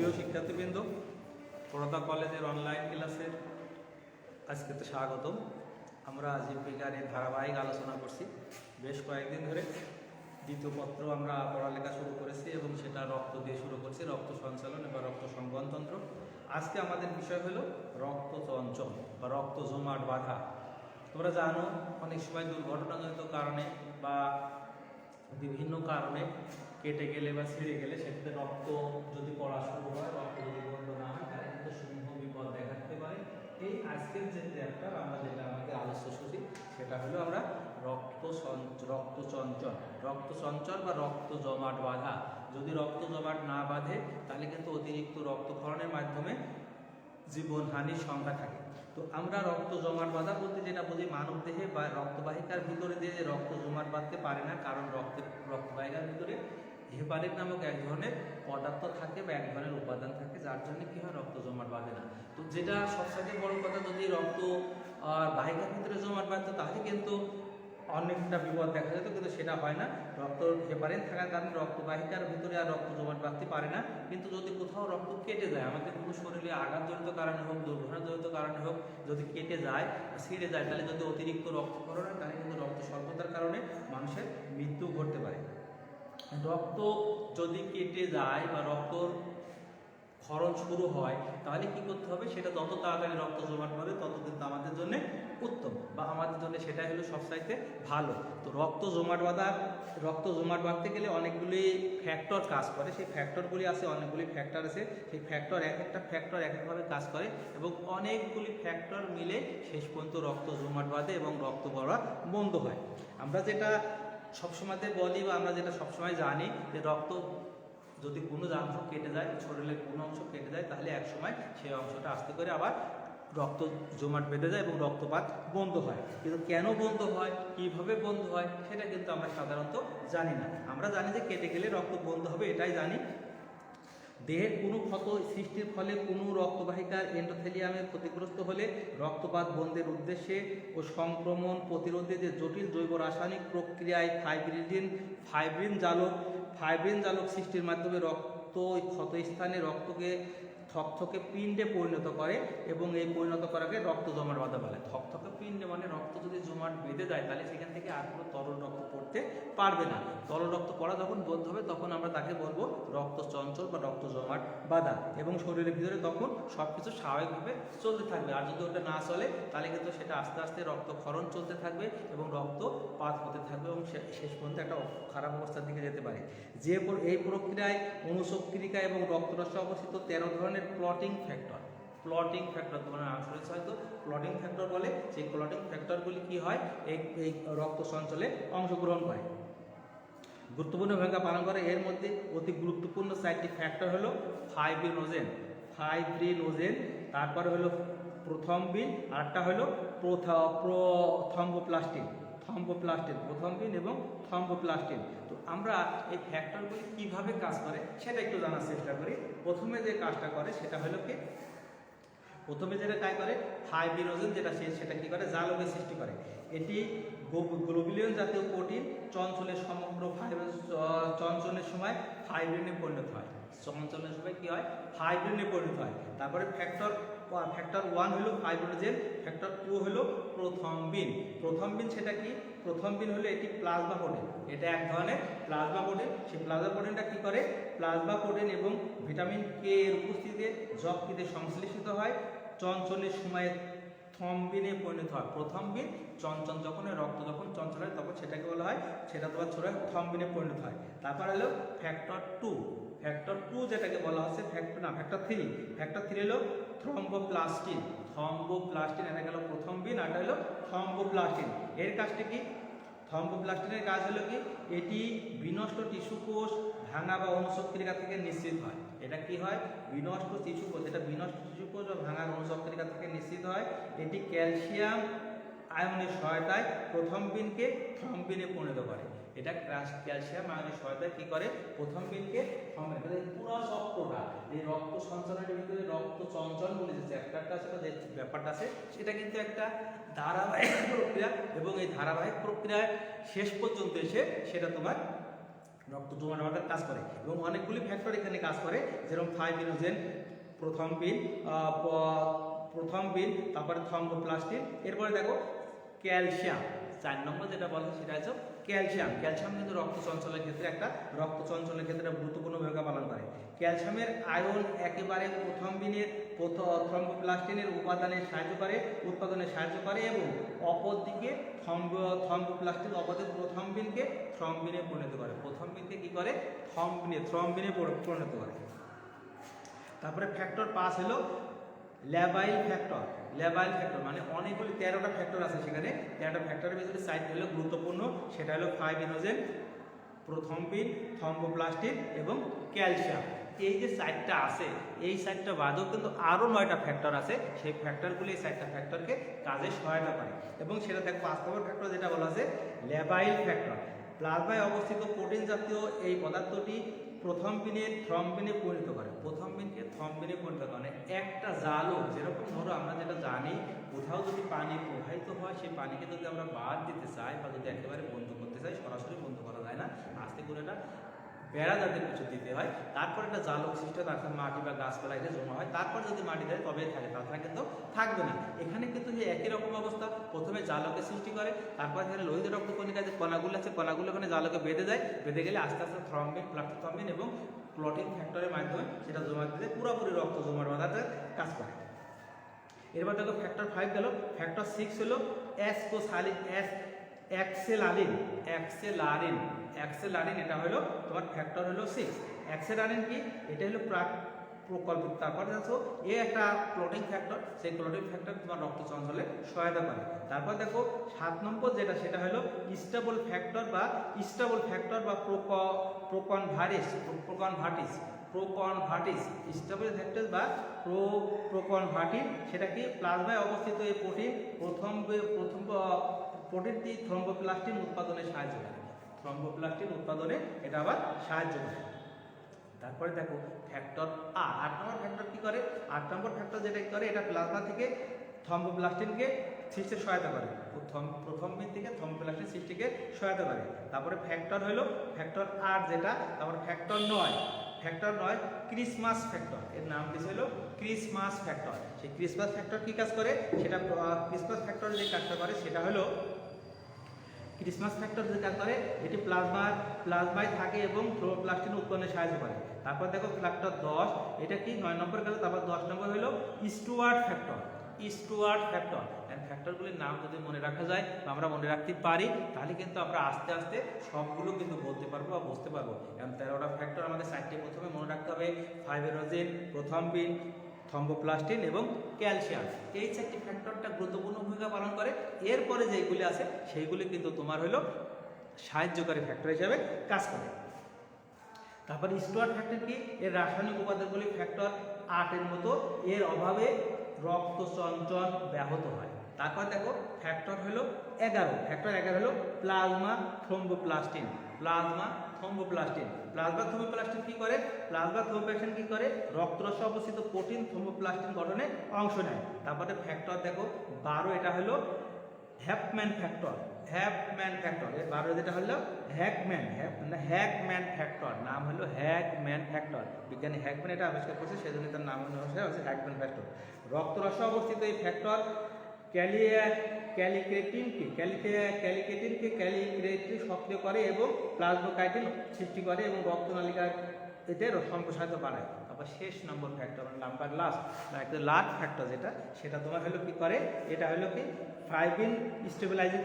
প্রিয় শিক্ষার্থীবৃন্দ, পড়তা কলেজের অনলাইন ক্লাসের আজকে তো স্বাগতম। আমরা জীববিজ্ঞানের ধারাবাহিক আলোচনা করছি বেশ কয়েকদিন ধরে। দ্বিতীয় পত্র আমরা পড়ালেখা শুরু করেছি এবং সেটা রক্ত দিয়ে শুরু করছি, রক্ত সঞ্চালন বা রক্ত সংবহনতন্ত্র। আজকে আমাদের বিষয় হলো রক্ত চঞ্চল বা রক্ত জমাট বাঁধা। তোমরা জানো, অনেক সময় দুর্ঘটনাজনিত কারণে বা বিভিন্ন কারণে কেটে গেলে বা ছিঁড়ে গেলে সেক্ষেত্রে রক্ত যদি পড়া শুরু হয়, রক্ত যদি বন্ধ না হয়, তাহলে কিন্তু সমূহ বিপদ দেখা দিতে পারে। এই আজকের যে চ্যাপ্টার আমরা যেটা আমাদের আলোচ্যসূচি, সেটা হলো আমরা রক্ত চঞ্চল বা রক্ত জমাট বাঁধা। যদি রক্ত জমাট না বাঁধে তাহলে কিন্তু অতিরিক্ত রক্তক্ষরণের মাধ্যমে জীবনহানির সংখ্যা থাকে। তো আমরা রক্ত জমাট বাঁধা বলতে যেটা বুঝি, মানব দেহে বা রক্তবাহিকার ভিতরে দিয়ে রক্ত জমাট বাঁধতে পারে না, কারণ রক্তবাহিকার ভিতরে হেপারিন নামক এক ধরনের পদার্থ থাকে বা এক ধরনের উপাদান থাকে, যার জন্য কি হয়, রক্ত জমাট বাঁধে না। তো যেটা সবথেকে বড় কথা, যদি রক্ত বাহিকার ভিতরে জমাট বাঁধতো তাহলে কিন্তু অনেকটা বিপদ দেখা যেত, কিন্তু সেটা হয় না। রক্ত হেপারিন থাকার কারণে রক্তবাহিকার ভিতরে আর রক্ত জমাট বাঁধতে পারে না। কিন্তু যদি কোথাও রক্ত কেটে যায়, আমাদের কোনো শরীরে আঘাতজনিত কারণে হোক, দুর্ঘটনাজনিত কারণে হোক, যদি কেটে যায়, ছিঁড়ে যায়, তাহলে যদি অতিরিক্ত রক্তক্ষরণ হয়, তাহলে কিন্তু রক্ত স্বল্পতার কারণে মানুষের মৃত্যু ঘটতে পারে। রক্ত যদি কেটে যায় বা রক্ত ক্ষরণ শুরু হয়, তাহলে কি করতে হবে, সেটা যত তাড়াতাড়ি রক্ত জমাট বাঁধে তত কিন্তু আমাদের জন্য উত্তম বা আমাদের জন্য সেটাই হলো সবচাইতে ভালো। তো রক্ত জমাট বাঁধতে গেলে অনেকগুলি ফ্যাক্টর কাজ করে। সেই ফ্যাক্টরগুলি আছে, অনেকগুলি ফ্যাক্টর আছে। সেই ফ্যাক্টর এক একটা ফ্যাক্টর এক একভাবে কাজ করে এবং অনেকগুলি ফ্যাক্টর মিলে শেষ পর্যন্ত রক্ত জমাট বাঁধে এবং রক্ত পড়া বন্ধ হয়। আমরা যেটা সবসময়তে বলি বা আমরা যেটা সবসময় জানি যে রক্ত যদি কোনো অংশ কেটে যায়, শরীরের কোনো অংশ কেটে যায়, তাহলে এক সময় সেই অংশটা আস্তে করে আবার রক্ত জমাট বেঁধে যায় এবং রক্তপাত বন্ধ হয়। কিন্তু কেন বন্ধ হয়, কিভাবে বন্ধ হয়, সেটা কিন্তু আমরা সাধারণত জানি না। আমরা জানি যে কেটে গেলে রক্ত বন্ধ হবে, এটাই জানি। দেহের কোনো ক্ষত সৃষ্টির ফলে কোনো রক্তবাহিকার এন্ডোথেলিয়ামের ক্ষতিগ্রস্ত হলে রক্তপাত বন্ধের উদ্দেশ্যে ও সংক্রমণ প্রতিরোধে যে জটিল জৈব রাসায়নিক প্রক্রিয়ায় ফাইব্রিন জালক সৃষ্টির মাধ্যমে রক্ত ক্ষতস্থানে রক্তকে থকথকে পিণ্ডে পরিণত করে এবং এই পরিণত করাকে রক্ত জমাট বাঁধা বলে। থকথকে পিণ্ডে মানে রক্ত যদি জমাট বেঁধে যায়, তাহলে সেখান থেকে আর কোনো তরল রক্ত পড়তে পারবে না। তরল রক্ত পড়া যখন বন্ধ হবে, তখন আমরা তাকে বলবো রক্ত চঞ্চল বা রক্ত জমাট বাঁধা, এবং শরীরের ভিতরে তখন সব কিছু স্বাভাবিকভাবে চলতে থাকবে। আর যদি ওটা না চলে, তাহলে কিন্তু সেটা আস্তে আস্তে রক্তক্ষরণ চলতে থাকবে এবং রক্তপাত হতে থাকবে এবং শেষ পর্যন্ত একটা খারাপ অবস্থার দিকে যেতে পারে। এই প্রক্রিয়ায় অনুচক্রিকা এবং রক্তরসে অবস্থিত 13 ধরনের ক্লটিং ফ্যাক্টর তোমার নাম শুনেছ হয়তো, ক্লটিং ফ্যাক্টর বলে। সেই ক্লটিং ফ্যাক্টরগুলি কি হয়, এই রক্ত সঞ্চালনে অংশগ্রহণ করে, গুরুত্বপূর্ণ ভূমিকা পালন করে। এর মধ্যে অতি গুরুত্বপূর্ণ 4টি ফ্যাক্টর হলো ফাইব্রিনোজেন, তারপরে হলো প্রথমবিন, আরেকটা হলো থ্রম্বোপ্লাস্টিন, প্রথমবিন এবং থ্রম্বোপ্লাস্টিন। তো আমরা এই ফ্যাক্টরগুলি কিভাবে কাজ করে সেটা একটু জানার চেষ্টা করি। প্রথমে যে কাজটা করে সেটা হলো কি, প্রথমে যেটা কাজ করে ফাইব্রিনোজেন, সেটা কি করে, জালকের সৃষ্টি করে। এটি গ্লোবুলিন জাতীয় প্রোটিন চঞ্চলের সময় ফাইব্রিনে পরিণত হয়। চঞ্চলের সময় কি হয়, ফাইব্রিনে পরিণত হয়। তারপরে ফ্যাক্টর 1 হলো ফাইব্রিনোজেন, ফ্যাক্টর 2 হলো প্রথমবিন। সেটা কি, প্রথমবিন হলো এটি প্লাজমা প্রোটিন, এটা এক ধরনের প্লাজমা প্রোটিন। সেই প্লাজমা প্রোটিনটা কি করে, প্লাজমা প্রোটিন এবং ভিটামিন কে এর উপস্থিতিতে যকৃতে সংশ্লেষিত হয়, চঞ্চলের সময় থ্রম্বিনে পরিণত হয়। প্রথমবিন চঞ্চল যখন রক্ত যখন চঞ্চল হয়, তখন সেটাকে বলা হয়, সেটা তোমার ছোট থ্রম্বিনে পরিণত হয়। তারপর হলো ফ্যাক্টর 2 যেটাকে বলা হচ্ছে ফ্যাক্টর 3 হলো থ্রম্বোপ্লাস্টিন, এটা গেল প্রথমবিন, আর এটা হলো থ্রম্বোপ্লাস্টিন। এর কাজটা কি, থ্রম্বোপ্লাস্টিনের কাজ হলো কি, এটি বিনষ্ট টিস্যু কোষ ভাঙা বা অনুচক্রিকা থেকে নিশ্চিত হয়। এটা কি হয়, বিনষ্ট টিস্যু কোষ বা ভাঙা অনুচক্রিকা থেকে নিশ্চিত হয়। এটি ক্যালসিয়াম আয়নের সহায়তায় প্রথমবিনকে থ্রম্বিনে পরিণত করে। এটা ক্যালসিয়াম আয়নের সহায়তায় কি করে, প্রথমবিনকে থ্রম্বিনে। পুরো চক্রটা এই রক্ত সঞ্চালনের ভিতরে রক্ত চঞ্চল বলে যে চ্যাপ্টারটা আছে, যে ব্যাপারটা আছে, সেটা কিন্তু একটা ধারাবাহিক প্রক্রিয়া এবং এই ধারাবাহিক প্রক্রিয়ায় শেষ পর্যন্ত এসে সেটা তোমার রক্ত জমাট বাঁধার কাজ করে এবং অনেকগুলি ফ্যাক্টর এখানে কাজ করে, যেরকম ফাইব্রিনোজেন, প্রথমবিন, তারপরে থ্রম্বোপ্লাস্টিন, এরপরে দেখো ক্যালসিয়াম। 4 নম্বর যেটা বলে সেটা হচ্ছে ক্যালসিয়াম। ক্যালসিয়াম কিন্তু রক্ত চঞ্চলের ক্ষেত্রে একটা গুরুত্বপূর্ণ ভূমিকা পালন করে। ক্যালসিয়ামের আয়ন একেবারে থ্রম্বোপ্লাস্টিনের উপাদানে উৎপাদনে সাহায্য করে এবং অপরদিকে থ্রম্বোপ্লাস্টিন প্রথমবিনকে থ্রম্বিনে পরিণত করে। প্রথমবিনকে কি করে? থ্রম্বিনে পরিণত করে। তারপরে ফ্যাক্টর 5 হলো ল্যাবাইল ফ্যাক্টর। ল্যাবাইল ফ্যাক্টর মানে অনেকগুলি 13টা ফ্যাক্টর আছে সেখানে। 13টা ফ্যাক্টরের ভিতরে 4টি হলো গুরুত্বপূর্ণ, সেটা হলো ফাইব্রিনোজেন, প্রথমবিন, থ্রম্বোপ্লাস্টিন এবং ক্যালসিয়াম। এই যে 4টা আছে, এই 4টা বাদেও কিন্তু আরও 9টা ফ্যাক্টর আছে। সেই ফ্যাক্টরগুলি এই 4টা ফ্যাক্টরকে কাজে সহায়তা করে এবং সেটা দেখো 5 নম্বর ফ্যাক্টর যেটা বলা আছে ল্যাবাইল ফ্যাক্টর। প্লাজমায় অবস্থিত প্রোটিন জাতীয় এই পদার্থটি থ্রম্বিনে পরিণত করে। প্রথমবিনকে থ্রম্বিনে পরিণত করে। একটা জালও, যেরকম ধরো আমরা যেটা জানি, কোথাও যদি পানি প্রবাহিত হয়, সেই পানিকে যদি আমরা বাদ দিতে চাই বা যদি একেবারে বন্ধ করতে চাই, সরাসরি বন্ধ করা যায় না, আস্তে করে এটা বেড়া যাতে কিছু দিতে হয়, তারপর একটা জালক সৃষ্টি হয়, তারপর মাটি বা গাছপালা এটা জমা হয়, তারপর যদি মাটি দেয় তবে থাকে, তাছাড়া কিন্তু থাকবে না। এখানে কিন্তু যে একই রকম অবস্থা, প্রথমে জালকের সৃষ্টি করে, তারপর এখানে লোহিত রক্তকণিকা যে কণাগুলো আছে, কণাগুলো ওখানে জালকে বেঁধে যায়, বেঁধে গেলে আস্তে আস্তে প্লাস্টোথ্রম্বিন এবং ক্লটিং ফ্যাক্টরের মাধ্যমে সেটা জমা দিতে পুরোপুরি রক্ত জমাট বাঁধাতে কাজ করে। এরপর দেখো ফ্যাক্টর 5 গেল। ফ্যাক্টর 6 হলো অ্যাক্সেলারিন। এটা হলো তোমার ফ্যাক্টর হলো 6। অ্যাক্সেলারিন কি? এটা হলো প্রকল্পিত। তারপর দেখো একটা ক্লটিং ফ্যাক্টর, সেই ক্লটিং ফ্যাক্টর তোমার রক্ত চঞ্চলে সহায়তা করে। তারপর দেখো 7 নম্বর যেটা, সেটা হলো স্টেবল ফ্যাক্টর বা প্রোকনভার্টিস। স্টেবল ফ্যাক্টর বা প্রোকনভার্টিস, সেটা কি? প্লাজমায় অবস্থিত এই প্রোটিনটি থ্রম্বোপ্লাস্টিন উৎপাদনে সাহায্য করে। এটা আবার সাহায্য করে। তারপরে দেখো ফ্যাক্টর 8 নম্বর ফ্যাক্টর কি করে? 8 নম্বর ফ্যাক্টর যেটা করে, এটা প্লাজমা থেকে থ্রম্বোপ্লাস্টিনকে সৃষ্টির সহায়তা করে। প্রথমবিন থেকে থ্রম্বোপ্লাস্টিন সৃষ্টিকে সহায়তা করে। তারপরে ফ্যাক্টর হলো ফ্যাক্টর 8 যেটা। তারপরে ফ্যাক্টর 9 ক্রিসমাস ফ্যাক্টর। এর নাম কি ছিল? Christmas factor. সেই ক্রিসমাস ফ্যাক্টর কি কাজ করে? সেটা ক্রিসমাস ফ্যাক্টর যে কাজটা করে সেটা হলো ক্রিসমাস ফ্যাক্টর যে কাজ করে, এটি প্লাজমায় থাকে এবং থ্রম্বোপ্লাস্টিন উৎপন্নে সাহায্য করে। তারপর দেখো ফ্যাক্টর 10, এটা কি? 9 নম্বর গেল। তারপর 10 নম্বর হলো স্টুয়ার্ট ফ্যাক্টর। ফ্যাক্টরগুলির নাম যদি মনে রাখা যায় বা আমরা মনে রাখতে পারি, তাহলে কিন্তু আমরা আস্তে আস্তে সবগুলো কিন্তু বলতে পারবো বা বুঝতে পারবো। এবং 13টা ফ্যাক্টর আমাদের 4টি প্রথমে মনে রাখতে হবে: ফাইব্রিনোজেন, প্রথমবিন, থ্রম্বোপ্লাস্টিন এবং ক্যালসিয়াম। এই 4টি ফ্যাক্টরটা গুরুত্বপূর্ণ ভূমিকা পালন করে। এরপরে যেগুলি আছে সেইগুলি কিন্তু তোমার হলো সাহায্যকারী ফ্যাক্টর হিসেবে কাজ করে। তারপরে স্টুয়ার্ট ফ্যাক্টর কি? এর রাসায়নিক উপাদানগুলি ফ্যাক্টর 8 এর মতো, এর অভাবে রক্ত চঞ্চল ব্যাহত হয়। তারপর দেখো ফ্যাক্টর হলো 11। ফ্যাক্টর 11 হলো প্লাজমা থ্রম্বোপ্লাস্টিন কি করে? রক্তরসে অবস্থিত প্রোটিন থ্রম্বোপ্লাস্টিন গঠনে অংশ নেয়। তারপরে ফ্যাক্টর দেখো 12, এটা হলো হ্যাপম্যান ফ্যাক্টর। এর 12 যেটা হলো হ্যাকম্যান ফ্যাক্টর। নাম হলো হ্যাকম্যান ফ্যাক্টর। বিজ্ঞানী হ্যাকম্যান এটা আবিষ্কার করছে, সেজন্য তার নাম হচ্ছে হ্যাকম্যান ফ্যাক্টর। রক্তরসে অবস্থিত এই ফ্যাক্টর ক্যালিকেটিনকে সক্রিয় করে এবং প্লাজমোকাইটিন সৃষ্টি করে এবং রক্তনালিকার এতে সম্প্রসারিত বাড়ায়। তারপর শেষ নম্বর ফ্যাক্টর, লাস্ট ফ্যাক্টর যেটা, সেটা তোমার হলো কি করে? এটা হলো কি ফাইব্রিন স্টেবিলাইজিং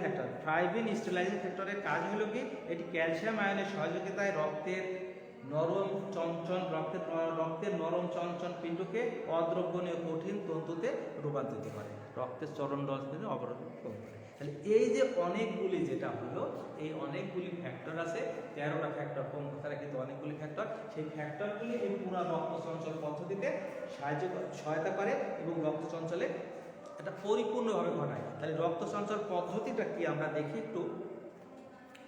ফ্যাক্টরের কাজ হলো কি? এটি ক্যালসিয়াম আয়নের সহযোগিতায় রক্তের নরম চঞ্চল পিণ্ডকে অদ্রবণীয় কঠিন তন্তুতে রূপান্তরিত করে, রক্তের চরণ রসকে অবরোধ করে। তাহলে এই যে অনেকগুলি যেটা হলো, এই অনেকগুলি ফ্যাক্টর আছে, 13টা ফ্যাক্টর, কম কথাটা কিন্তু অনেকগুলি ফ্যাক্টর। সেই ফ্যাক্টরগুলি এই পুরো রক্ত চঞ্চল পদ্ধতিতে সহায়তা করে এবং রক্ত চঞ্চলে এটা পরিপূর্ণভাবে ঘটায়। তাহলে রক্ত চঞ্চল পদ্ধতিটা কি আমরা দেখি একটু।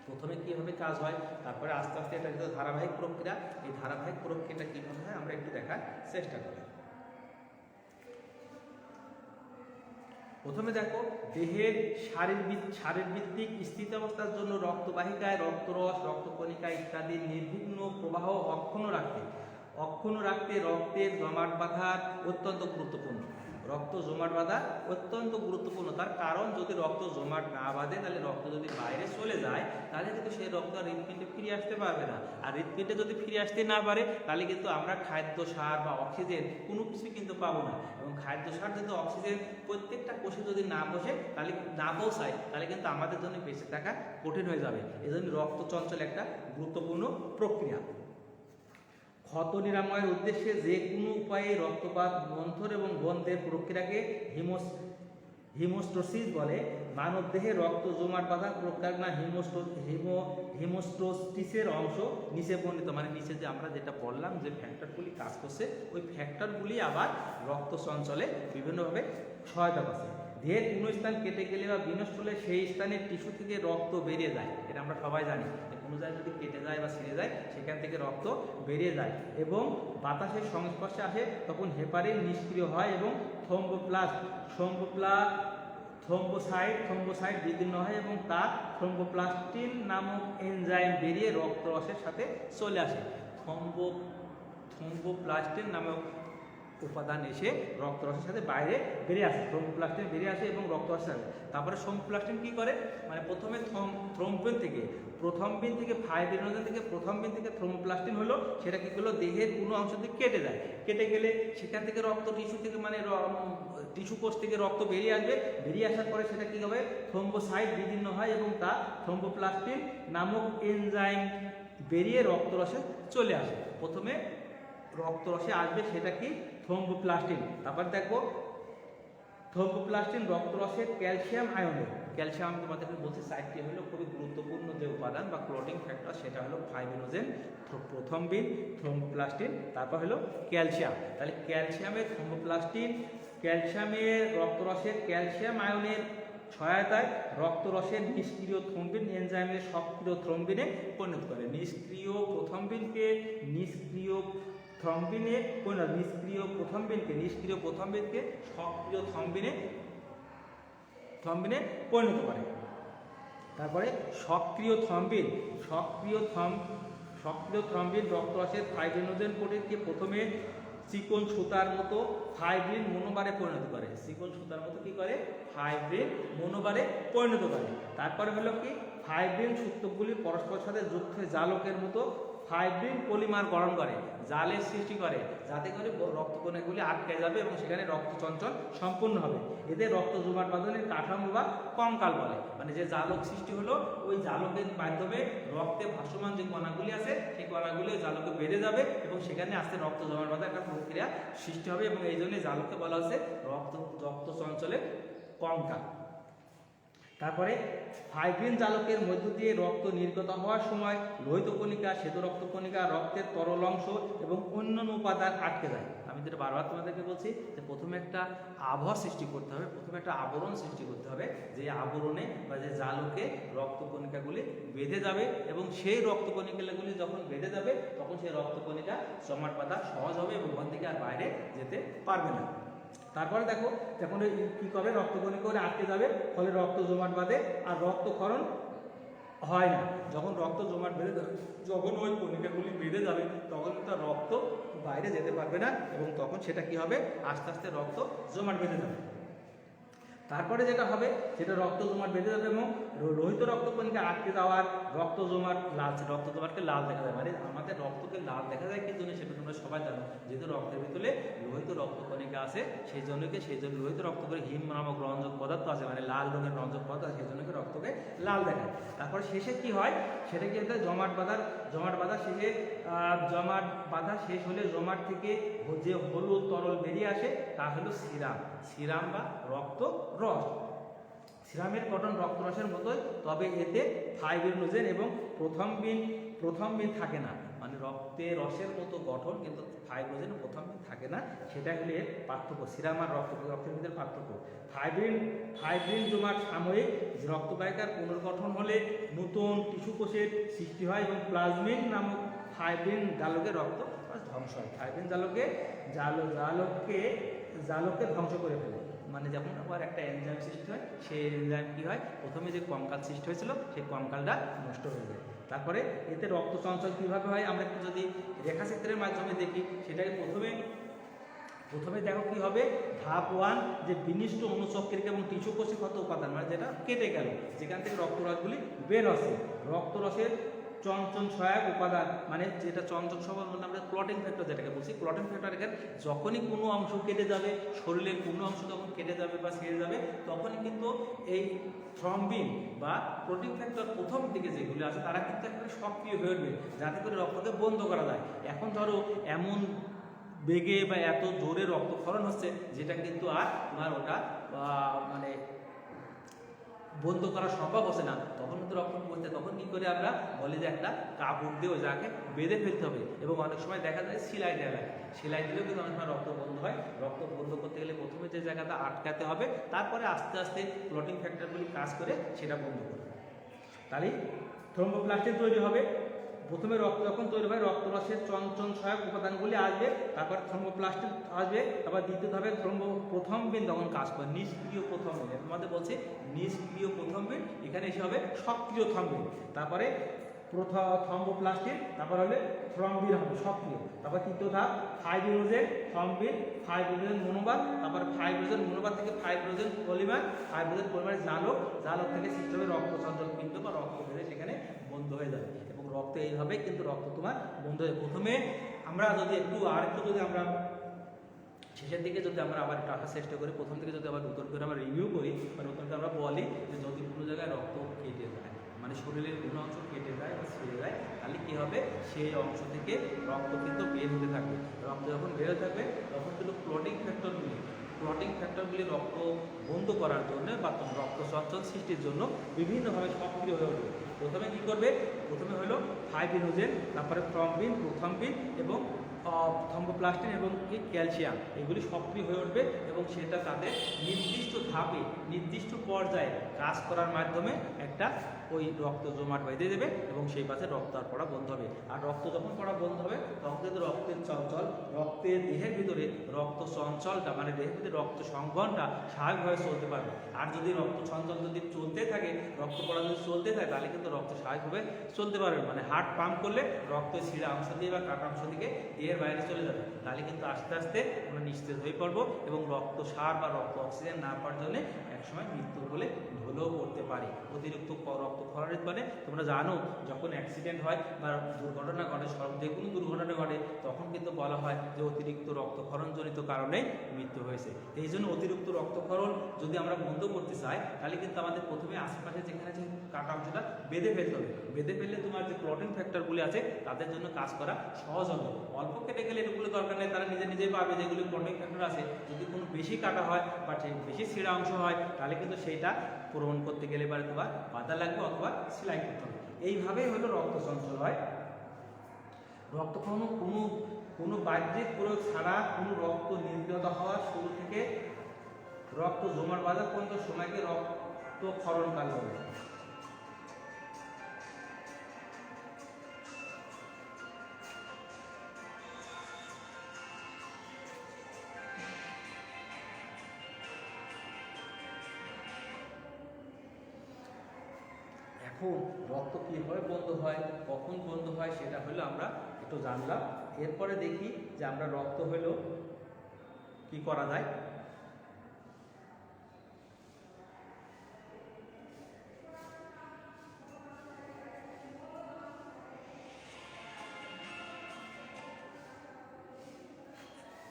প্রথমে কীভাবে কাজ হয়, তারপরে আস্তে আস্তে এটা কিন্তু ধারাবাহিক প্রক্রিয়া। এই ধারাবাহিক প্রক্রিয়াটা কীভাবে হয় আমরা একটু দেখার চেষ্টা করি। প্রথমে দেখো, দেহের শারীরবৃত্তিক স্থিতাবস্থার জন্য রক্তবাহিকায় রক্তরস, রক্তকণিকা ইত্যাদির নির্বিঘ্ন প্রবাহ অক্ষুণ্ণ রাখতে রক্তের জমাট বাঁধা অত্যন্ত গুরুত্বপূর্ণ। রক্ত জমাট বাঁধা অত্যন্ত গুরুত্বপূর্ণ। তার কারণ, যদি রক্ত জমাট না বাঁধে, তাহলে রক্ত যদি বাইরে চলে যায়, তাহলে কিন্তু সেই রক্ত আর হৃৎপিণ্ডে ফিরে আসতে পারবে না। আর হৃৎপিণ্ডে যদি ফিরে আসতে না পারে, তাহলে কিন্তু আমরা খাদ্য, সার বা অক্সিজেন কোনো কিছুই কিন্তু পাবো না। এবং খাদ্য, সার যদি অক্সিজেন প্রত্যেকটা কোষে যদি না পৌঁছায়, তাহলে কিন্তু আমাদের জন্য বেঁচে থাকা কঠিন হয়ে যাবে। এজন্য রক্ত চঞ্চল একটা গুরুত্বপূর্ণ প্রক্রিয়া। ক্ষত নিরাময়ের উদ্দেশ্যে যে কোনো উপায়ে রক্তপাত মন্থর এবং বন্ধের প্রক্রিয়াকে হিমোস্টোসিস বলে। মানবদেহে রক্ত জমাট বাঁধার প্রক্রিয়া না হিমোস্টোসিসের অংশ নিচে বর্ণিত, মানে নিচে যে আমরা যেটা বললাম যে ফ্যাক্টরগুলি কাজ করছে, ওই ফ্যাক্টরগুলি আবার রক্ত চঞ্চলে বিভিন্নভাবে সহায়তা করছে। দেহের কোনো স্থান কেটে গেলে বা বিনষ্ট হলে সেই স্থানের টিস্যু থেকে রক্ত বেরিয়ে যায়। এটা আমরা সবাই জানি, কোনো জায়গায় যদি কেটে যায় বা ছিঁড়ে যায়, সেখান থেকে রক্ত বেরিয়ে যায় এবং বাতাসের সংস্পর্শে আসে, তখন হেপারিন নিষ্ক্রিয় হয় এবং থ্রোম্বোসাইট বিদীর্ণ হয় এবং তা থ্রোম্বোপ্লাস্টিন নামক এনজাইম বেরিয়ে রক্তরসের সাথে চলে আসে। থ্রোম্বোপ্লাস্টিন নামক উপাদান এসে রক্তরসের সাথে বাইরে বেরিয়ে আসে, থ্রোম্বোপ্লাস্টিন বেরিয়ে আসে এবং রক্তরসের সাথে। তারপরে থ্রোম্বোপ্লাস্টিন কি করে, মানে প্রথমে থ্রোম্বিন থেকে প্রথম বিন থেকে থ্রোম্বোপ্লাস্টিন হলো, সেটা কি করলো, দেহের কোনো অংশ থেকে কেটে যায়। কেটে গেলে সেখান থেকে রক্ত টিস্যু থেকে, মানে টিস্যু কোষ থেকে রক্ত বেরিয়ে আসবে। বেরিয়ে আসার পরে সেটা কি হবে, থ্রোম্বোসাইট বিদীর্ণ হয় এবং তা থ্রোম্বোপ্লাস্টিন নামক এনজাইম বেরিয়ে রক্তরসে চলে আসে। প্রথমে রক্তরসে আসবে সেটা কি, থ্রোম্বোপ্লাস্টিন। তারপর দেখো, থ্রোম্বোপ্লাস্টিন রক্তরসের ক্যালসিয়াম আয়নের, ক্যালসিয়াম তোমাদেরকে বলছি 4টি হলো খুবই গুরুত্বপূর্ণ যে উপাদান বা ক্লটিং ফ্যাক্টর, সেটা হলো ফাইব্রিনোজেন, প্রথম বিন, থ্রোম্বোপ্লাস্টিন, তারপর হলো ক্যালসিয়াম। তাহলে ক্যালসিয়ামের রক্তরসের ক্যালসিয়াম আয়নের সহায়তায় রক্তরসের নিষ্ক্রিয় থ্রোম্বিন এনজাইমের সক্রিয় থ্রোম্বিনে পরিণত করে। নিষ্ক্রিয় প্রথম বিনকে সক্রিয় থ্রম্বিনে পরিণত করে। তারপরে সক্রিয় থ্রম্বিন রক্তরসের ফাইব্রিনোজেন প্রোটিনকে প্রথমে চিকন সুতার মতো ফাইব্রিন মনোবারে পরিণত করে। ফাইব্রিন মনোবারে পরিণত করে। তারপরে হলো কি, ফাইব্রিন সূত্রগুলি পরস্পরের সাথে যুক্ত হয়ে জালকের মতো ফাইব্রিন পলিমার গঠন করে, জালের সৃষ্টি করে, যাতে করে রক্তকণিকাগুলি আটকে যাবে এবং সেখানে রক্ত চঞ্চল সম্পূর্ণ হবে। এদের রক্ত জমাট বাঁধনের কাঠামো বা কঙ্কাল বলে। মানে যে জালক সৃষ্টি হলো, ওই জালকের মাধ্যমে রক্তে ভাসমান যে কণাগুলি আছে, সেই কণাগুলি জালকে বেড়ে যাবে এবং সেখানে আস্তে রক্ত জমাট বাঁধার একটা প্রক্রিয়া সৃষ্টি হবে এবং এই জন্য জালকে বলা হচ্ছে রক্ত চঞ্চলের কঙ্কাল। তারপরে ফাইব্রিন জালকের মধ্য দিয়ে রক্ত নির্গত হওয়ার সময় লোহিত কণিকা, শ্বেত রক্তকণিকা, রক্তের তরল অংশ এবং অন্যান্য উপাদান আটকে যায়। আমি যেটা বারবার তোমাদেরকে বলছি যে প্রথমে একটা আবহাওয়া সৃষ্টি করতে হবে, প্রথমে একটা আবরণ সৃষ্টি করতে হবে, যে আবরণে বা যে জালকে রক্তকণিকাগুলি বেঁধে যাবে এবং সেই রক্তকণিকাগুলি যখন বেঁধে যাবে, তখন সেই রক্তকণিকা জমাট বাঁধা সহজ হবে এবং ওখান থেকে আর বাইরে যেতে পারবে না। তারপরে দেখো, যখন কি করবে, রক্তকণিকা করে আটকে যাবে, ফলে রক্ত জমাট বাঁধে আর রক্তক্ষরণ হয় না। যখন রক্ত জমাট বেঁধে যাবে, যখন ওই কণিকাগুলি বেঁধে যাবে, তখন তার রক্ত বাইরে যেতে পারবে না এবং তখন সেটা কি হবে, আস্তে আস্তে রক্ত জমাট বেঁধে যাবে। তারপরে যেটা হবে, সেটা রক্ত জমাট বেঁধে যাবে এবং লোহিত রক্তকণিকা আটকে যাওয়ার রক্তজমাটকে লাল দেখা যায়। মানে আমাদের রক্তকে লাল দেখা যায় কি জন্য, সেটা তোমরা সবাই জানো, যেহেতু রক্তের ভিতরে লোহিত রক্তকণিকা আছে, সেই জন্য লোহিত রক্তকণিকা হিম নামক রঞ্জক পদার্থ আছে, মানে লাল রঙের রঞ্জক পদার্থ আছে, সেই জন্য রক্তকে লাল দেখায়। তারপর শেষে কি হয়, সেটা কি হচ্ছে, জমাট বাঁধা শেষ হলে জমাট থেকে যে হলুদ তরল বেরিয়ে আসে, তা হলো সিরাম বা রক্ত রস। সিরামের গঠন রক্তরসের মতোই, তবে এতে ফাইব্রিনোজেন এবং প্রথম বিন থাকে না। মানে রক্তের রসের মতো গঠন, কিন্তু ফাইব্রিনোজেন প্রথম বিন থাকে না। সেটা হলো এর পার্থক্য, সিরাম আর রক্তের ভিতরে পার্থক্য। ফাইব্রিন জমাট সাময়িক, রক্তবাহিকার পুনর্গঠন হলে নতুন টিস্যু কোষের সৃষ্টি হয় এবং প্লাজমিন নামক ফাইব্রিন জালকে রক্ত ধ্বংস হয়। ফাইব্রিন জালকে ধ্বংস করে ফেলে। মানে যখন আবার একটা এনজাইম সৃষ্টি হয়, সেই এনজাইম কী হয়, প্রথমে যে কঙ্কাল সৃষ্টি হয়েছিল সেই কঙ্কালটা নষ্ট হয়ে যায়। তারপরে এতে রক্ত চঞ্চল কীভাবে হয় আমরা একটু যদি রেখাচিত্রের মাধ্যমে দেখি, সেটাকে প্রথমে দেখো কি হবে, ধাপ 1 যে বিনিষ্ট অনুচক্রিকা এবং টিস্যু কোষীগত উপাদান, মানে যেটা কেটে গেল, যেখান থেকে রক্তরসগুলি বের হচ্ছে, রক্তরসের চঞ্চল সহায়ক উপাদান, মানে যেটা চঞ্চল সহায়ক মানে আমরা ক্লটিং ফ্যাক্টর যেটাকে বলছি, ক্লটিং ফ্যাক্টর এখানে যখনই কোনো অংশ কেটে যাবে, শরীরের কোনো অংশ যখন কেটে যাবে বা ছেড়ে যাবে, তখনই কিন্তু এই থ্রম্বিন বা প্রোটিন ফ্যাক্টর প্রথম দিকে যেগুলি আছে তারা কিন্তু একটা সক্রিয় হয়ে উঠবে, যাতে করে রক্তকে বন্ধ করা যায়। এখন ধরো এমন বেগে বা এত জোরে রক্তক্ষরণ হচ্ছে যেটা কিন্তু আর তোমার ওটা মানে বন্ধ করা সম্ভব হচ্ছে না, তখন কিন্তু রক্ত পড়ছে, তখন কি করে আমরা বলি যে একটা কাপড় দিয়ে ওই জায়গাকে বেঁধে ফেলতে হবে, এবং অনেক সময় দেখা যায় সেলাই দেওয়া লাগে, সেলাই দিলেও কিন্তু অনেক সময় রক্ত বন্ধ হয়। রক্ত বন্ধ করতে গেলে প্রথমে যে জায়গাটা আটকাতে হবে, তারপরে আস্তে আস্তে ক্লটিং ফ্যাক্টরগুলি কাজ করে সেটা বন্ধ করবে। তাহলে থ্রম্বোপ্লাস্টিন তৈরি হবে, প্রথমে রক্ত যখন তৈরি হয় রক্তরসের চঞ্চল সহায়ক উপাদানগুলি আসবে, তারপর থ্রম্বোপ্লাস্টিন আসবে, তারপর দ্বিতীয়ভাবে প্রথম বিন তখন কাজ করে, নিষ্ক্রিয় প্রথম বিন, তোমাদের বলছে নিষ্ক্রিয় প্রথম বিন, এখানে এসে হবে সক্রিয় থ্রম্বিন, তারপরে থ্রম্বোপ্লাস্টিন, তারপর হবে থ্রম্বিন হবে সক্রিয়, তারপর তৃতীয় ধাপ ফাইব্রিনোজেন থ্রম্বিন, ফাইব্রিনোজেন মনোবাদ, তারপর ফাইব্রিনোজেন মনোবাদ থেকে ফাইব্রিনোজেন পলিমার, ফাইব্রিনোজেন পলিমারের জালক, জালক থেকে সৃষ্টি হবে রক্ত সঞ্চালন পিণ্ড বা রক্ত বেড়ে সেখানে বন্ধ হয়ে যাবে, এবং রক্ত এইভাবে কিন্তু রক্ত তোমার বন্ধ হয়ে। প্রথমে আমরা যদি একটু যদি আমরা শেষের দিকে যদি আমরা আবার একটু আসার চেষ্টা করি, প্রথম থেকে যদি আবার নতুন করে আমরা রিভিউ করি বা নতুন করে আমরা বলি যে যদি কোনো জায়গায় রক্ত কেটে যায়, মানে শরীরের কোনো অংশ কেটে যায় বা ছিঁড়ে যায়, তাহলে কী হবে, সেই অংশ থেকে রক্ত কিন্তু বের হতে থাকবে, রক্ত যখন বের হতে থাকবে তখন কিন্তু ক্লটিং ফ্যাক্টরগুলি রক্ত বন্ধ করার জন্য বা রক্ত চঞ্চল সৃষ্টির জন্য বিভিন্নভাবে সক্রিয় হয়ে উঠবে। প্রথমে কী করবে, প্রথমে হলো ফাইব্রিনোজেন, তারপরে থ্রম্বিন, প্রোথম্বিন এবং থ্রম্বোপ্লাস্টিন এবং ক্যালসিয়াম, এগুলি সক্রিয় হয়ে উঠবে, এবং সেটা তাদের নির্দিষ্ট ধাপে নির্দিষ্ট পর্যায়ে কাজ করার মাধ্যমে একটা ওই রক্ত জমাট বেঁধে দেবে, এবং সেই পাশে রক্ত আর পড়া বন্ধ হবে। আর রক্ত যখন পড়া বন্ধ হবে তখন কিন্তু রক্তের চঞ্চল, রক্তের দেহের ভিতরে রক্ত চঞ্চলটা মানে দেহের ভিতরে রক্ত সংবহনটা স্বাভাবিকভাবে চলতে পারবে। আর যদি রক্ত চঞ্চল যদি চলতে থাকে, রক্ত পড়া যদি চলতে থাকে, তাহলে কিন্তু রক্ত স্বাভাবিকভাবে চলতে পারবে, মানে হার্ট পাম্প করলে রক্ত ছিঁড়া অংশ দিয়ে বা কাটা অংশ দিকে দেহের বাইরে চলে যাবে, তাহলে কিন্তু আস্তে আস্তে আমরা নিস্তেজ হয়ে পড়বো, এবং রক্ত সার বা রক্ত অক্সিজেন না পাওয়ার জন্য একসময় মৃত্যুর বলে ঢলেও পড়তে পারে। অতিরিক্ত রক্তক্ষরণের ফলে তোমরা জানো যখন অ্যাক্সিডেন্ট হয় বা দুর্ঘটনা ঘটে, যে কোনো দুর্ঘটনা ঘটে, তখন কিন্তু বলা হয় যে অতিরিক্ত রক্তক্ষরণজনিত কারণে মৃত্যু হয়েছে। এই জন্য অতিরিক্ত রক্তক্ষরণ যদি আমরা বন্ধ করতে চাই, তাহলে কিন্তু আমাদের প্রথমে আশেপাশে যেখানে যে কাটা অংশটা বেঁধে ফেলতে হবে, বেঁধে ফেললে তোমার যে ক্লটিং ফ্যাক্টরগুলি আছে তাদের জন্য কাজ করা সহজ হবে। অল্প কেটে গেলে এগুলো দরকার নেই, তারা নিজে নিজেই পাবে যেগুলি ক্লটিং ফ্যাক্টর আছে। যদি কোনো বেশি কাটা হয় বা বেশি ছিঁড়া অংশ হয়, তাহলে কিন্তু সেইটা পূরণ করতে গেলে পারে তোমার বাধা লাগবে অথবা সেলাই করতে হবে। এইভাবেই হলো রক্ত চঞ্চল হয়। রক্ত কোনো বাহ্যিক প্রয়োগ ছাড়া কোনো রক্ত নির্গত হওয়ার শুরু থেকে রক্ত জমাট বাঁধা পর্যন্ত সময়কে রক্তক্ষরণকাল বলে। এখন রক্ত কীভাবে বন্ধ হয়, কখন বন্ধ হয়, সেটা হলো আমরা একটু জানলাম। এরপরে দেখি যে আমরা রক্ত হলো কি করা যায়।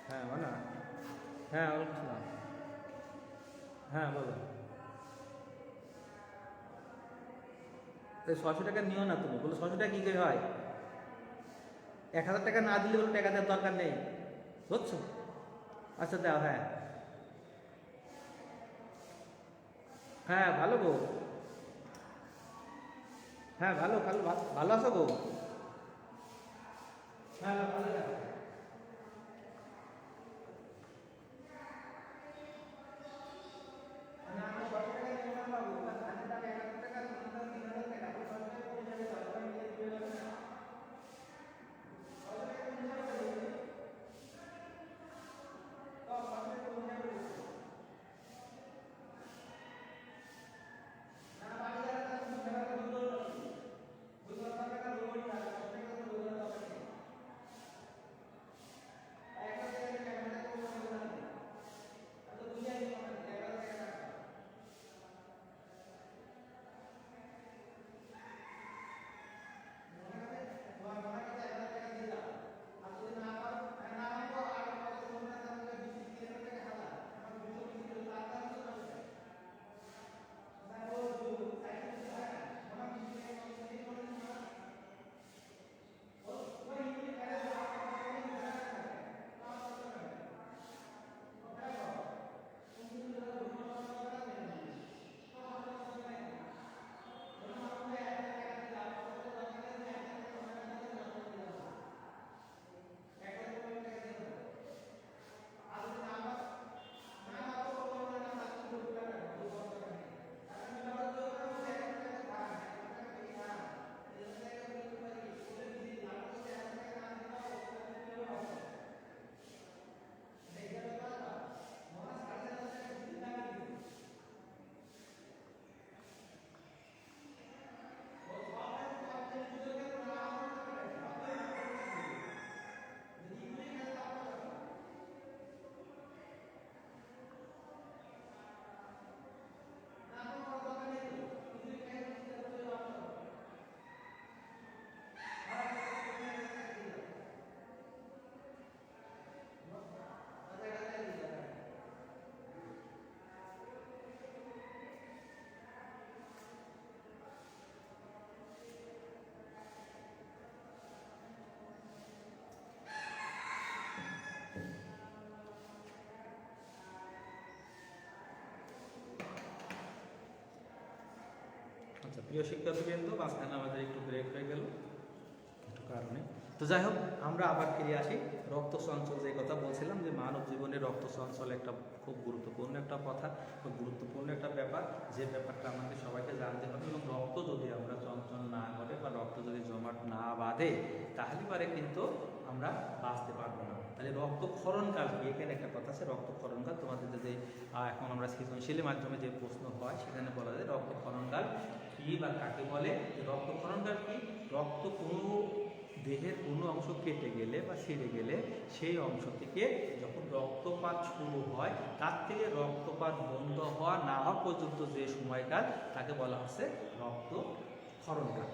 হ্যাঁ বলো, হ্যাঁ বলছিলাম, হ্যাঁ বলো। 600 টাকা নিও না, তুমি বলো 600 টাকা কী করে হয়, 1000 টাকা না দিলে বলো টাকা দেওয়ার দরকার নেই, বুঝছো? আচ্ছা দাও, হ্যাঁ হ্যাঁ ভালো গো, হ্যাঁ ভালো ভালো ভালো আছো গো, হ্যাঁ ভালো। আচ্ছা প্রিয় শিক্ষার্থীবৃন্দ, মাঝখানে আমাদের একটু ব্রেক হয়ে গেল একটু কারণে। তো যাই হোক, আমরা আবার ফিরে আসি। রক্ত চঞ্চল যে কথা বলছিলাম, যে মানব জীবনে রক্ত চঞ্চল একটা খুব গুরুত্বপূর্ণ একটা কথা, খুব গুরুত্বপূর্ণ একটা ব্যাপার, যে ব্যাপারটা আমাদের সবাইকে জানতে হবে। এবং রক্ত যদি আমরা চঞ্চল না করে বা রক্ত যদি জমাট না বাঁধে, তাহলে পারে কিন্তু আমরা বাঁচতে পারবো না। তাহলে রক্তক্ষরণকাল কি, এখানে একটা কথা আছে, রক্তক্ষরণকাল। তোমাদের যে এখন আমরা সৃজনশীলের মাধ্যমে যে প্রশ্ন হয়, সেখানে বলা যায় রক্তক্ষরণকাল কি বা কাকে বলে। রক্তক্ষরণকাল কি? রক্ত কোনো দেহের কোনো অংশ কেটে গেলে বা ছিঁড়ে গেলে সেই অংশ থেকে যখন রক্তপাত শুরু হয়, তার থেকে রক্তপাত বন্ধ হওয়া না হওয়া পর্যন্ত যে সময়কাল, তাকে বলা হচ্ছে রক্তক্ষরণকাল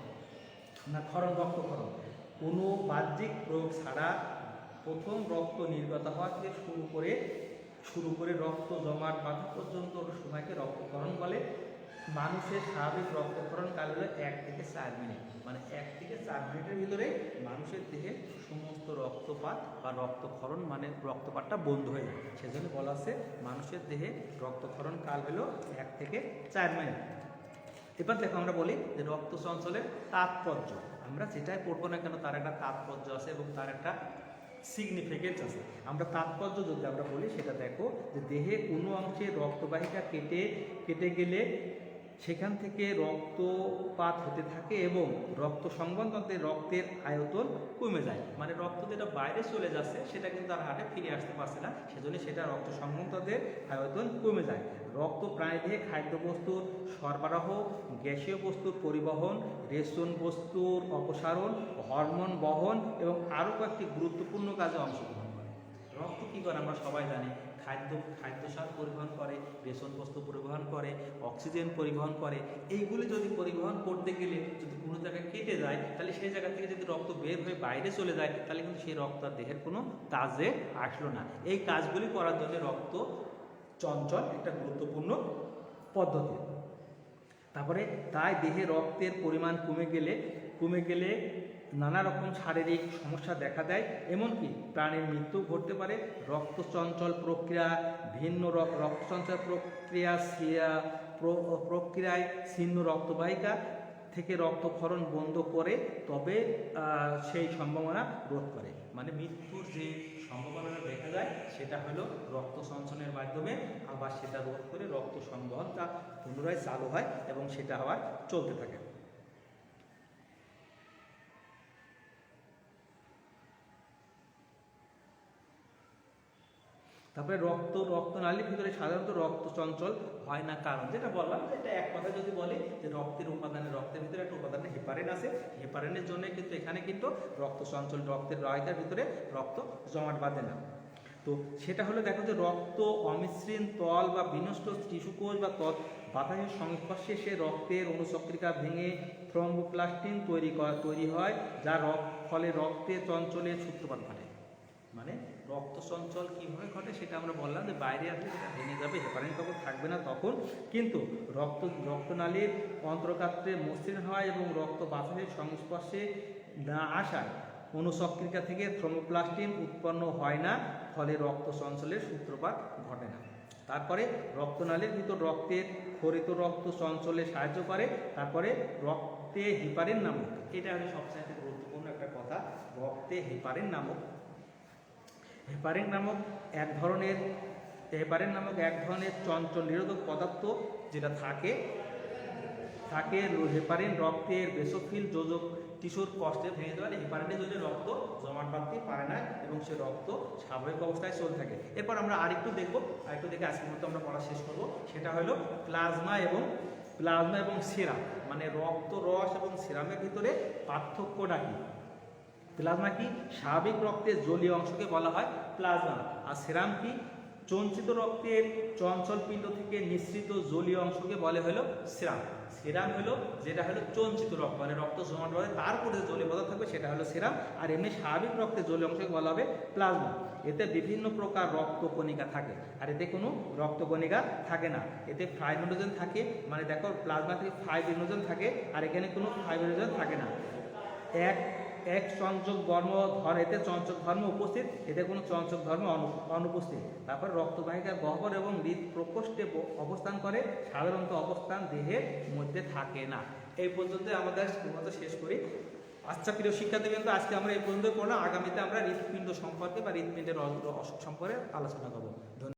না রক্তক্ষরণ। কোনো বাহ্যিক প্রয়োগ ছাড়া প্রথম রক্ত নির্গত হওয়া থেকে শুরু করে রক্ত জমাট বাঁধা পর্যন্ত সময়কে রক্তক্ষরণ বলে। মানুষের স্বাভাবিক রক্তক্ষরণ কাল হলো 1 থেকে 4 মিনিট, মানে 1 থেকে 4 মিনিটের ভিতরে মানুষের দেহে সমস্ত রক্তপাত বা রক্তক্ষরণ, মানে রক্তপাতটা বন্ধ হয়ে যায়। সেজন্য বলা আছে মানুষের দেহে রক্তক্ষরণ কাল হলো 1 থেকে 4 মিনিট। এবার দেখো, আমরা বলি যে রক্ত চঞ্চলের তাৎপর্য। আমরা যেটাই পড়বো না কেন, তার একটা তাৎপর্য আছে এবং তার একটা সিগনিফিকেন্স আছে। আমরা তাৎপর্য যদি আমরা বলি, সেটা দেখো যে দেহে কোনো অংশে রক্তবাহিকা কেটে গেলে সেখান থেকে রক্তপাত হতে থাকে এবং রক্ত সংবহনতন্ত্রে রক্তের আয়তন কমে যায়। মানে রক্ত যেটা বাইরে চলে যাচ্ছে, সেটা কিন্তু আর হাটে ফিরে আসতে পারছে না, সেজন্য সেটা রক্ত সংবহনতন্ত্রের আয়তন কমে যায়। রক্ত প্রাণীদেহে খাদ্যবস্তুর সরবরাহ, গ্যাসীয় বস্তুর পরিবহন, রেশন বস্তুর অপসারণ, হরমোন বহন এবং আরও কয়েকটি গুরুত্বপূর্ণ কাজে অংশগ্রহণ করে। রক্ত কী করে আমরা সবাই জানি, খাদ্যসার পরিবহন করে, রেশন বস্তু পরিবহন করে, অক্সিজেন পরিবহন করে। এইগুলি যদি পরিবহন করতে গেলে যদি কোনো জায়গায় কেটে যায়, তাহলে সেই জায়গা থেকে যদি রক্ত বের হয়ে বাইরে চলে যায়, তাহলে কিন্তু সেই রক্ত আর দেহের কোনো কাজে আসলো না। এই কাজগুলি করার জন্য রক্ত চঞ্চল একটা গুরুত্বপূর্ণ পদ্ধতি। তারপরে তাই দেহে রক্তের পরিমাণ কমে গেলে নানা রকম শারীরিক সমস্যা দেখা দেয়, এমনকি প্রাণীর মৃত্যু ঘটতে পারে। রক্ত চঞ্চল প্রক্রিয়ায় ছিন্ন রক্তবাহিকা থেকে রক্তক্ষরণ বন্ধ করে, তবে সেই সম্ভাবনা রোধ করে। মানে মৃত্যুর যে সম্ভাবনাটা দেখা যায়, সেটা হলো রক্ত সঞ্চনের মাধ্যমে, আবার সেটা রোধ করে রক্ত সংবহনটা পুনরায় চালু হয় এবং সেটা আবার চলতে থাকে। তারপরে রক্তনালীর ভিতরে সাধারণত রক্ত চঞ্চল হয় না কারণ, যেটা বললাম, এটা এক কথা যদি বলি যে রক্তের ভিতরে একটা উপাদান হেপারিন আছে। হেপারিনের জন্য কিন্তু এখানে কিন্তু রক্ত চঞ্চল, রক্তের বাহিকার ভিতরে রক্ত জমাট বাঁধে না। তো সেটা হলো, দেখো যে রক্ত অমসৃণ তল বা বিনষ্ট টিস্যুকোষ বা বাতাসের সংস্পর্শে সে রক্তের অনুচক্রিকা ভেঙে থ্রম্বোপ্লাস্টিন তৈরি হয়, যা ফলে রক্তের চঞ্চলের সূত্রপাত ঘটে। মানে রক্ত চঞ্চল কীভাবে ঘটে সেটা আমরা বললাম, যে বাইরে আসলে সেটা ভেঙে যাবে, হেপারিন তখন থাকবে না তখন, কিন্তু রক্তনালীর অন্তর্গাত্রে মসৃণ হয় এবং রক্ত বাতাসের সংস্পর্শে না আসায় অনুচক্রিকা থেকে থ্রম্বোপ্লাস্টিন উৎপন্ন হয় না, ফলে রক্ত চঞ্চলের সূত্রপাত ঘটে না। তারপরে রক্তনালীর ভিতর রক্তের ক্ষরিত রক্ত চঞ্চলে সাহায্য করে। তারপরে রক্তে হেপারিন নামক, এটা হলো সবচেয়ে গুরুত্বপূর্ণ একটা কথা, রক্তে হেপারিন নামক এক ধরনের চঞ্চল নিরোধক পদার্থ যেটা থাকে। হেপারিন রক্তের বেসোফিল যোজক টিস্যুর কষ্টে ভেঙে দেওয়া, হেপারিনের জন্য রক্ত জমাট বাঁধতে পারে না এবং সে রক্ত স্বাভাবিক অবস্থায় চলতে থাকে। এরপর আমরা আরেকটু দেখে আজকের মতো আমরা পড়া শেষ করব। সেটা হলো প্লাজমা এবং সিরাম, মানে রক্ত রস এবং সিরামের ভিতরে পার্থক্যটা কি। প্লাজমা কি? স্বাভাবিক রক্তের জলীয় অংশকে বলা হয় প্লাজমা। আর সিরাম কি? চঞ্চিত রক্তের চঞ্চল পিণ্ড থেকে নিঃসৃত জলীয় অংশকে বলে হলো সিরাম। সিরাম হলো যেটা হলো চঞ্চিত রক্ত, মানে রক্ত জমাট বাঁধে তারপরে জলীয় পদার্থ থাকবে, সেটা হলো সিরাম। আর এমনি স্বাভাবিক রক্তের জলীয় অংশকে বলা হবে প্লাজমা। এতে বিভিন্ন প্রকার রক্তকণিকা থাকে, আর এতে কোনো রক্তকণিকা থাকে না। এতে ফাইব্রিনোজেন থাকে, মানে দেখো প্লাজমা থেকে ফাইব্রিনোজেন থাকে, আর এখানে কোনো ফাইব্রিনোজেন থাকে না। এক চঞ্চক এতে চঞ্চক ধর্ম উপস্থিত, এতে কোনো চঞ্চক ধর্ম অনুপস্থিত। তারপর রক্তবাহিকার গহ্বর এবং হৃদ প্রকোষ্ঠে অবস্থান করে, সাধারণত অবস্থান দেহের মধ্যে থাকে না। এই পর্যন্ত আমাদের মতো শেষ করি। আচ্ছা প্রিয় শিক্ষার্থীবৃন্দ, আজকে আমরা এই পর্যন্ত পড়লাম। আগামীতে আমরা হৃৎপিণ্ড সম্পর্কে বা হৃৎপিণ্ডের অসুখ সম্পর্কে আলোচনা করবো। ধন্যবাদ।